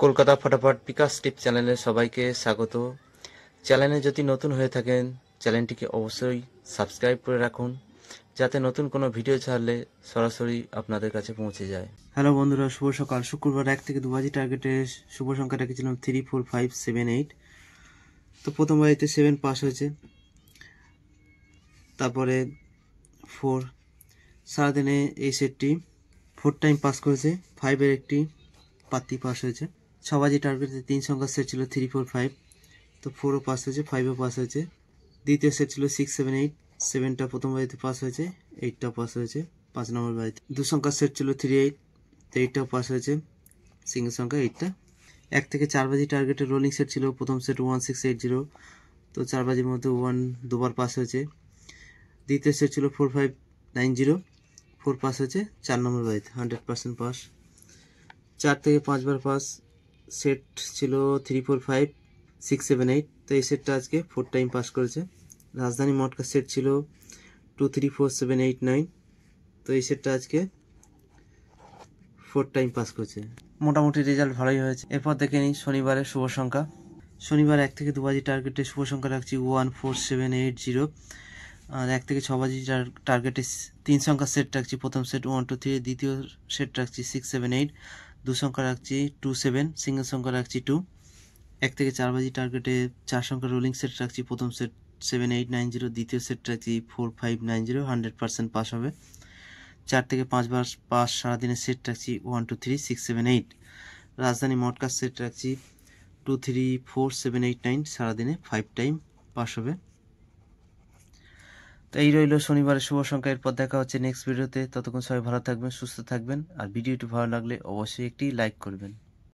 কলকাতা ফটাফট বিকাশ টিপ চ্যানেলে সবাইকে স্বাগত। চ্যানেলে যদি নতুন হয়ে থাকেন চ্যানেলটিকে অবশ্যই সাবস্ক্রাইব করে রাখুন, যাতে নতুন কোনো ভিডিও ছাড়লে সরাসরি আপনাদের কাছে পৌঁছে যায়। হ্যালো বন্ধুরা, শুভ সকাল। শুক্রবার 1 থেকে 2 বাজি টার্গেটে শুভ সংখ্যা রেখেছিলাম 3, 4, 5, 7, 8। তো প্রথম বাজিতে 7 পাস হয়েছে, তারপরে 4। সারাদিনে এই সেটটি 4 টাইম পাস করেছে। 5-এর একটি পাত্তি পাস হয়েছে। 6 বাজি টার্গেটে 3 সংখ্যার সেট ছিল 3, 4, 5। তো 4ও পাস হয়েছে, 5ও পাস হয়েছে। দ্বিতীয় সেট ছিল 6, 7, 8। 7টা প্রথম বাজিতে পাস হয়েছে, 8টা পাস হয়েছে 5 নম্বর বাজিতে। 2 সংখ্যার সেট ছিল 3, 8। তো 8টাও পাস হয়েছে, সিঙ্গেল সংখ্যা 8টা। 1 থেকে 4 বাজি টার্গেটে রোলিং সেট ছিল। প্রথম সেট 1, 6, 8, 0। তো 4 বাজির মধ্যে 1 দুবার পাস হয়েছে। দ্বিতীয় সেট ছিল 4, 5, 9, 0। 4 পাস হয়েছে 4 নম্বর বাজিতে, 100% পাস। 4 থেকে 5 বার পাস সেট ছিল 3, 4, 5, 6, 7, 8। তো এই সেটটা আজকে 4 টাইম পাস করেছে। রাজধানী মটকা সেট ছিল 2, 3, 4, 7, 8, 9। তো এই সেটটা আজকে 4 টাইম পাস করেছে। মোটামুটি রেজাল্ট ভালোই হয়েছে। এরপর দেখে নিই শনিবারের শুভ সংখ্যা। শনিবার 1 থেকে 2 বাজি টার্গেটে শুভ সংখ্যা রাখছি 1, 4, 7, 8, 0। আর 1 থেকে 6 বাজি টার্গেটে 3 সংখ্যার সেট রাখছি। প্রথম সেট 1, 2, 3। দ্বিতীয় সেট রাখছি 6, 7, 8। 2 সংখ্যা রাখছি 2, 7। সিঙ্গেল সংখ্যা রাখছি 2। 1 থেকে 4 বাজি টার্গেটে 4 সংখ্যার রোলিং সেট রাখছি। প্রথম সেট 7, 8, 9, 0। দ্বিতীয় সেট রাখছি 4, 5, 9, 0। 100% পাস হবে। 4 থেকে 5 বার পাস সারাদিনের সেট রাখছি 1, 2, 3, 6, 7, 8। রাজধানী মটকার সেট রাখছি 2, 3, 4, 7, 8, 9। সারাদিনে 5 টাইম পাস হবে। তো এই রইল শনিবারের শুভ সংখ্যা। এরপর দেখা হচ্ছে নেক্সট ভিডিওতে। ততক্ষণ সবাই ভালো থাকবেন, সুস্থ থাকবেন। আর ভিডিওটি ভালো লাগলে অবশ্যই একটি লাইক করবেন।